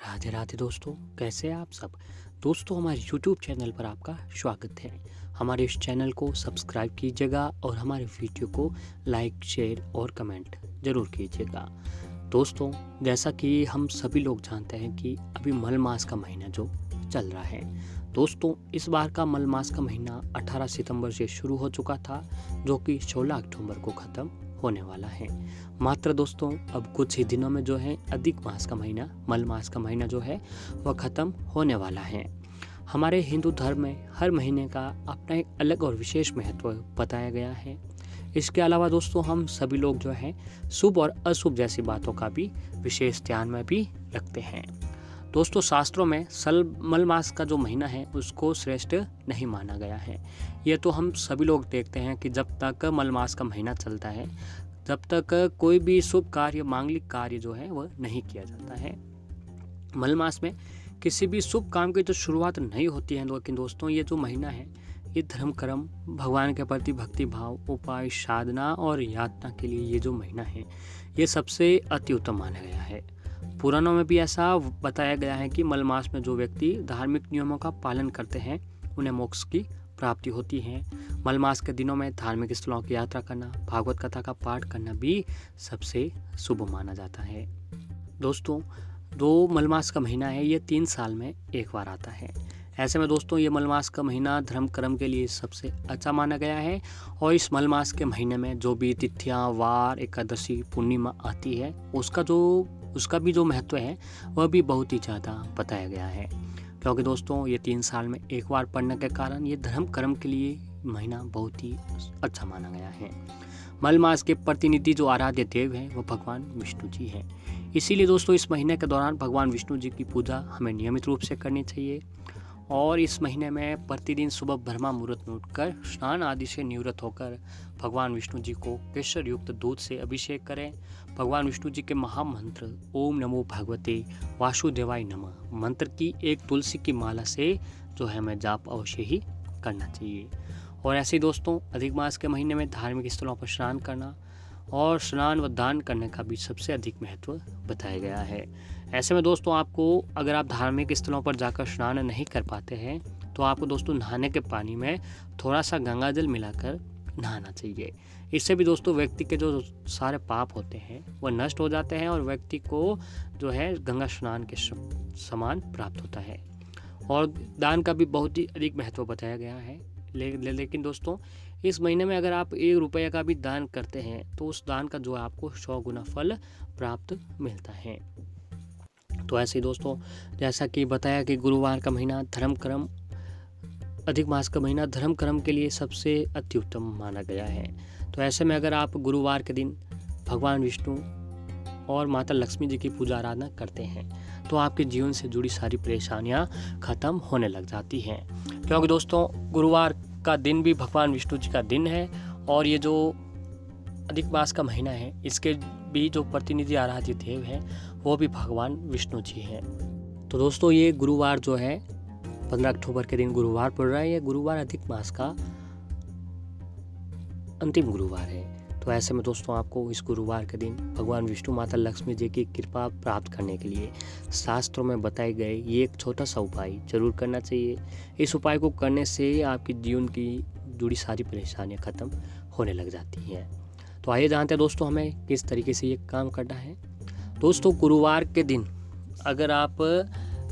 राधे राधे दोस्तों, कैसे हैं आप सब। दोस्तों, हमारे YouTube चैनल पर आपका स्वागत है। हमारे इस चैनल को सब्सक्राइब कीजिएगा और हमारे वीडियो को लाइक, शेयर और कमेंट ज़रूर कीजिएगा। दोस्तों, जैसा कि हम सभी लोग जानते हैं कि अभी मल मास का महीना जो चल रहा है। दोस्तों, इस बार का मल मास का महीना 18 सितंबर से शुरू हो चुका था, जो कि 16 अक्टूबर को ख़त्म होने वाला है। मात्र दोस्तों, अब कुछ ही दिनों में जो है अधिक मास का महीना, मल मास का महीना जो है वह ख़त्म होने वाला है। हमारे हिंदू धर्म में हर महीने का अपना एक अलग और विशेष महत्व बताया गया है। इसके अलावा दोस्तों, हम सभी लोग जो है शुभ और अशुभ जैसी बातों का भी विशेष ध्यान में भी रखते हैं। दोस्तों, शास्त्रों में मल मास का जो महीना है उसको श्रेष्ठ नहीं माना गया है। ये तो हम सभी लोग देखते हैं कि जब तक मल मास का महीना चलता है तब तक कोई भी शुभ कार्य, मांगलिक कार्य जो है वह नहीं किया जाता है। मल मास में किसी भी शुभ काम की तो शुरुआत नहीं होती है, लेकिन दोस्तों ये जो महीना है ये धर्म कर्म, भगवान के प्रति भक्ति भाव, उपाय, साधना और यातना के लिए ये जो महीना है ये सबसे अति उत्तम माना गया है। पुराणों में भी ऐसा बताया गया है कि मल मास में जो व्यक्ति धार्मिक नियमों का पालन करते हैं उन्हें मोक्ष की प्राप्ति होती है। मल मास के दिनों में धार्मिक स्थलों की यात्रा करना, भागवत कथा का पाठ करना भी सबसे शुभ माना जाता है। दोस्तों, जो मल मास का महीना है ये 3 साल में एक बार आता है। ऐसे में दोस्तों, ये मल मास का महीना धर्म कर्म के लिए सबसे अच्छा माना गया है। और इस मल मास के महीने में जो भी तिथियां, वार, एकादशी, पूर्णिमा आती है उसका भी जो महत्व है वह भी बहुत ही ज़्यादा बताया गया है। क्योंकि दोस्तों, ये 3 साल में एक बार पड़ने के कारण ये धर्म कर्म के लिए महीना बहुत ही अच्छा माना गया है। मल मास के प्रतिनिधि जो आराध्य देव हैं वो भगवान विष्णु जी हैं। इसीलिए दोस्तों, इस महीने के दौरान भगवान विष्णु जी की पूजा हमें नियमित रूप से करनी चाहिए। और इस महीने में प्रतिदिन सुबह ब्रह्मा मुहूर्त में उठकर स्नान आदि से निवृत्त होकर भगवान विष्णु जी को केसर युक्त दूध से अभिषेक करें। भगवान विष्णु जी के महामंत्र ओम नमो भगवते वासुदेवाय नमः मंत्र की एक तुलसी की माला से जो है हमें जाप अवश्य ही करना चाहिए। और ऐसे ही दोस्तों, अधिक मास के महीने में धार्मिक स्थलों पर स्नान करना और स्नान व दान करने का भी सबसे अधिक महत्व बताया गया है। ऐसे में दोस्तों, आपको अगर आप धार्मिक स्थलों पर जाकर स्नान नहीं कर पाते हैं तो आपको दोस्तों नहाने के पानी में थोड़ा सा गंगा जल मिलाकर नहाना चाहिए। इससे भी दोस्तों व्यक्ति के जो सारे पाप होते हैं वह नष्ट हो जाते हैं और व्यक्ति को जो है गंगा स्नान के समान प्राप्त होता है। और दान का भी बहुत ही अधिक महत्व बताया गया है। लेकिन दोस्तों, इस महीने में अगर आप 1 रुपये का भी दान करते हैं तो उस दान का जो है आपको 100 गुना फल प्राप्त मिलता है। तो ऐसे ही दोस्तों, जैसा कि बताया कि गुरुवार का महीना धर्म कर्म, अधिक मास का महीना धर्म कर्म के लिए सबसे अति उत्तम माना गया है। तो ऐसे में अगर आप गुरुवार के दिन भगवान विष्णु और माता लक्ष्मी जी की पूजा आराधना करते हैं तो आपके जीवन से जुड़ी सारी परेशानियां खत्म होने लग जाती हैं। क्योंकि दोस्तों, गुरुवार का दिन भी भगवान विष्णु जी का दिन है और ये जो अधिक मास का महीना है इसके भी जो प्रतिनिधि आराध्य देव हैं वो भी भगवान विष्णु जी हैं। तो दोस्तों, ये गुरुवार जो है 15 अक्टूबर के दिन गुरुवार पड़ रहा है। ये गुरुवार अधिक मास का अंतिम गुरुवार है। तो ऐसे में दोस्तों, आपको इस गुरुवार के दिन भगवान विष्णु, माता लक्ष्मी जी की कृपा प्राप्त करने के लिए शास्त्रों में बताए गए ये एक छोटा सा उपाय जरूर करना चाहिए। इस उपाय को करने से आपके जीवन की जुड़ी सारी परेशानियां खत्म होने लग जाती हैं। तो आइए जानते हैं दोस्तों हमें किस तरीके से ये काम करना है। दोस्तों, गुरुवार के दिन अगर आप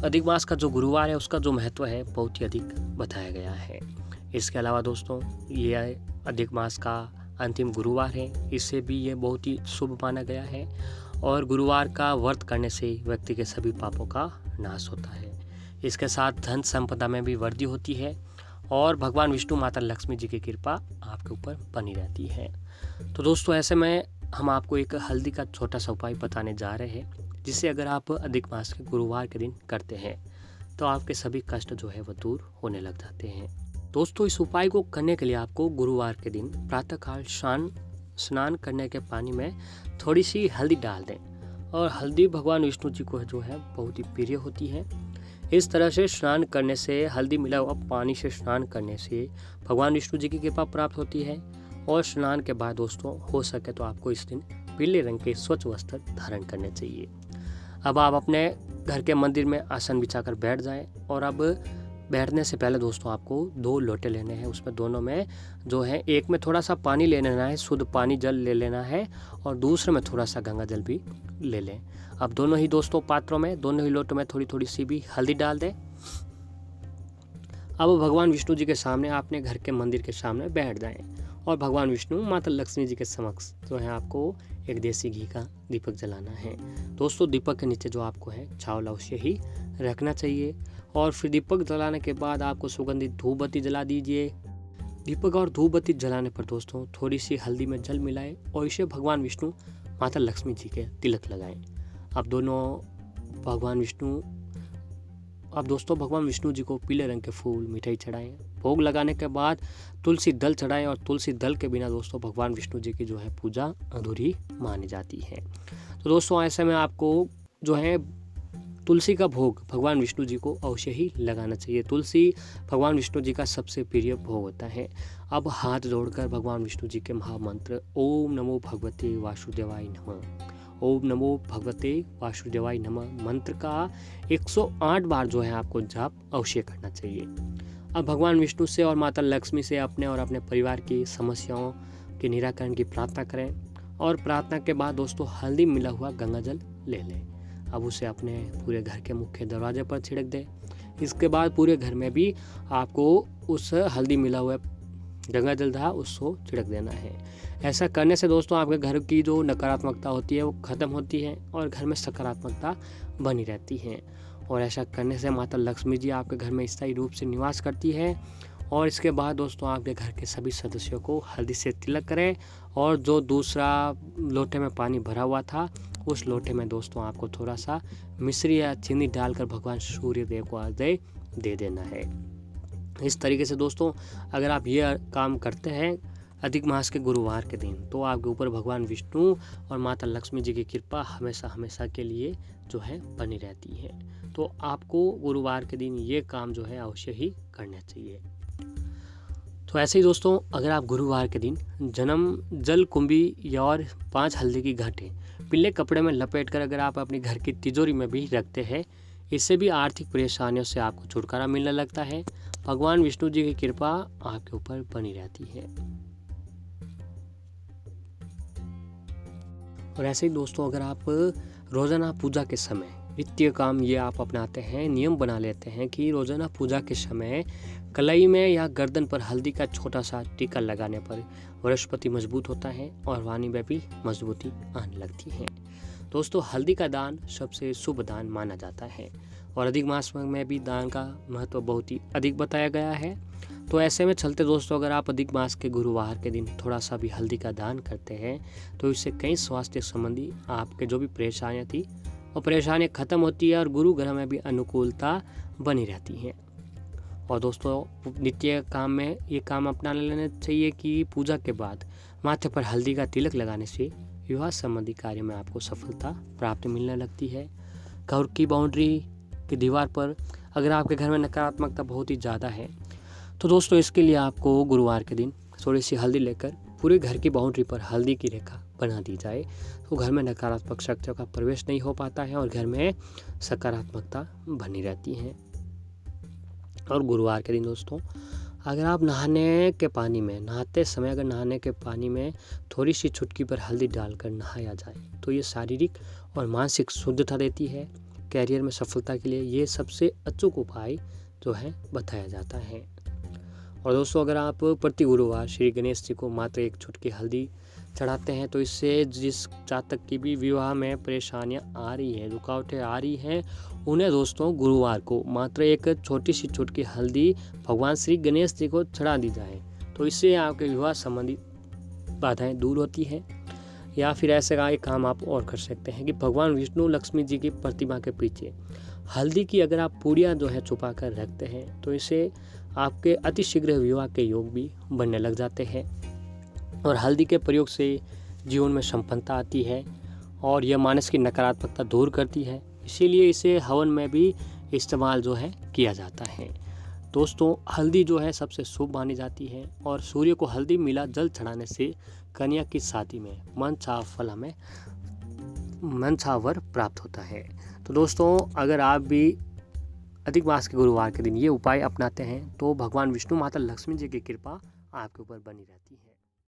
अधिक मास का जो गुरुवार है उसका जो महत्व है बहुत ही अधिक बताया गया है। इसके अलावा दोस्तों, ये अधिक मास का अंतिम गुरुवार है, इससे भी ये बहुत ही शुभ माना गया है। और गुरुवार का व्रत करने से व्यक्ति के सभी पापों का नाश होता है। इसके साथ धन संपदा में भी वृद्धि होती है और भगवान विष्णु, माता लक्ष्मी जी की कृपा आपके ऊपर बनी रहती है। तो दोस्तों, ऐसे में हम आपको एक हल्दी का छोटा सा उपाय बताने जा रहे हैं, जिससे अगर आप अधिक मास के गुरुवार के दिन करते हैं तो आपके सभी कष्ट जो है वह दूर होने लग जाते हैं। दोस्तों, इस उपाय को करने के लिए आपको गुरुवार के दिन प्रातःकाल स्नान करने के पानी में थोड़ी सी हल्दी डाल दें। और हल्दी भगवान विष्णु जी को जो है बहुत ही प्रिय होती है। इस तरह से स्नान करने से, हल्दी मिला हुआ पानी से स्नान करने से भगवान विष्णु जी की कृपा प्राप्त होती है। और स्नान के बाद दोस्तों, हो सके तो आपको इस दिन पीले रंग के स्वच्छ वस्त्र धारण करने चाहिए। अब आप अपने घर के मंदिर में आसन बिछाकर बैठ जाएं। और अब बैठने से पहले दोस्तों आपको 2 लोटे लेने हैं। उसमें दोनों में जो है, एक में थोड़ा सा पानी ले लेना है, शुद्ध पानी जल ले लेना है, और दूसरे में थोड़ा सा गंगा जल भी ले लें। अब दोनों ही दोस्तों पात्रों में, दोनों ही लोटों में थोड़ी थोड़ी सी भी हल्दी डाल दें। अब भगवान विष्णु जी के सामने, अपने घर के मंदिर के सामने बैठ जाएं और भगवान विष्णु माता लक्ष्मी जी के समक्ष जो है आपको एक देसी घी का दीपक जलाना है। दोस्तों दीपक के नीचे जो आपको है छावला उसे ही रखना चाहिए। और फिर दीपक जलाने के बाद आपको सुगंधित धूप बत्ती जला दीजिए। दीपक और धूप बत्ती जलाने पर दोस्तों थोड़ी सी हल्दी में जल मिलाएं और इसे भगवान विष्णु माता लक्ष्मी जी के तिलक लगाएं। अब दोस्तों भगवान विष्णु जी को पीले रंग के फूल मिठाई चढ़ाएं। भोग लगाने के बाद तुलसी दल चढ़ाएं, और तुलसी दल के बिना दोस्तों भगवान विष्णु जी की जो है पूजा अधूरी मानी जाती है। तो दोस्तों ऐसे में आपको जो है तुलसी का भोग भगवान विष्णु जी को अवश्य ही लगाना चाहिए। तुलसी भगवान विष्णु जी का सबसे प्रिय भोग होता है। अब हाथ जोड़कर भगवान विष्णु जी के महामंत्र ओम नमो भगवते वासुदेवाय नमः, ओम नमो भगवते वासुदेवाय नमः मंत्र का 108 बार जो है आपको जाप अवश्य करना चाहिए। अब भगवान विष्णु से और माता लक्ष्मी से अपने और अपने परिवार की समस्याओं के निराकरण की प्रार्थना करें। और प्रार्थना के बाद दोस्तों हल्दी मिला हुआ गंगा जल ले लें। अब उसे अपने पूरे घर के मुख्य दरवाजे पर छिड़क दें। इसके बाद पूरे घर में भी आपको उस हल्दी मिला हुआ गंगा जल था उसको छिड़क देना है। ऐसा करने से दोस्तों आपके घर की जो नकारात्मकता होती है वो खत्म होती है और घर में सकारात्मकता बनी रहती है। और ऐसा करने से माता लक्ष्मी जी आपके घर में स्थायी रूप से निवास करती है। और इसके बाद दोस्तों आपके घर के सभी सदस्यों को हल्दी से तिलक करें। और जो दूसरा लोटे में पानी भरा हुआ था उस लोटे में दोस्तों आपको थोड़ा सा मिश्री या चीनी डालकर भगवान सूर्य देव को आदय दे देना है। इस तरीके से दोस्तों अगर आप ये काम करते हैं अधिक मास के गुरुवार के दिन, तो आपके ऊपर भगवान विष्णु और माता लक्ष्मी जी की कृपा हमेशा हमेशा के लिए जो है बनी रहती है। तो आपको गुरुवार के दिन ये काम जो है अवश्य ही करना चाहिए। तो ऐसे ही दोस्तों अगर आप गुरुवार के दिन जन्म जल कुंभी और 5 हल्दी की घाटें पीले कपड़े में लपेटकर अगर आप अपने घर की तिजोरी में भी रखते हैं, इससे भी आर्थिक परेशानियों से आपको छुटकारा मिलने लगता है। भगवान विष्णु जी की कृपा आपके ऊपर बनी रहती है। और ऐसे ही दोस्तों अगर आप रोजाना पूजा के समय नित्य काम ये आप अपनाते हैं, नियम बना लेते हैं कि रोजाना पूजा के समय कलाई में या गर्दन पर हल्दी का छोटा सा टीका लगाने पर बृहस्पति मजबूत होता है और वाणी में भी मजबूती आने लगती है। दोस्तों हल्दी का दान सबसे शुभ दान माना जाता है और अधिक मास में भी दान का महत्व बहुत ही अधिक बताया गया है। तो ऐसे में चलते दोस्तों अगर आप अधिक मास के गुरुवार के दिन थोड़ा सा भी हल्दी का दान करते हैं तो इससे कई स्वास्थ्य संबंधी आपके जो भी परेशानियाँ थी वो परेशानियाँ खत्म होती है और गुरु ग्रह में भी अनुकूलता बनी रहती है। और दोस्तों नित्य काम में ये काम अपना लेना चाहिए कि पूजा के बाद माथे पर हल्दी का तिलक लगाने से विवाह संबंधी कार्य में आपको सफलता प्राप्त मिलने लगती है। घर की बाउंड्री की दीवार पर अगर आपके घर में नकारात्मकता बहुत ही ज़्यादा है तो दोस्तों इसके लिए आपको गुरुवार के दिन थोड़ी सी हल्दी लेकर पूरे घर की बाउंड्री पर हल्दी की रेखा बना दी जाए तो घर में नकारात्मक शक्तियों का प्रवेश नहीं हो पाता है और घर में सकारात्मकता बनी रहती है। और गुरुवार के दिन दोस्तों अगर आप नहाते समय अगर नहाने के पानी में थोड़ी सी चुटकी पर हल्दी डालकर नहाया जाए तो ये शारीरिक और मानसिक शुद्धता देती है। कैरियर में सफलता के लिए ये सबसे अचूक उपाय जो है बताया जाता है। और दोस्तों अगर आप प्रति गुरुवार श्री गणेश जी को मात्र एक चुटकी हल्दी चढ़ाते हैं तो इससे जिस जातक की भी विवाह में परेशानियां आ रही है, रुकावटें आ रही हैं, उन्हें दोस्तों गुरुवार को मात्र एक छोटी सी चुटकी हल्दी भगवान श्री गणेश जी को चढ़ा दी जाए तो इससे आपके विवाह संबंधी बाधाएं दूर होती हैं। या फिर ऐसे का एक काम आप और कर सकते हैं कि भगवान विष्णु लक्ष्मी जी की प्रतिमा के पीछे हल्दी की अगर आप पूड़ियाँ जो है छुपा कर रखते हैं तो इससे आपके अतिशीघ्र विवाह के योग भी बनने लग जाते हैं। और हल्दी के प्रयोग से जीवन में संपन्नता आती है और यह मानस की नकारात्मकता दूर करती है, इसीलिए इसे हवन में भी इस्तेमाल जो है किया जाता है। दोस्तों हल्दी जो है सबसे शुभ मानी जाती है और सूर्य को हल्दी मिला जल चढ़ाने से कन्या की शादी में मनचाहा वर प्राप्त होता है। तो दोस्तों अगर आप भी अधिक मास के गुरुवार के दिन ये उपाय अपनाते हैं तो भगवान विष्णु, माता लक्ष्मी जी की कृपा आपके ऊपर बनी रहती है।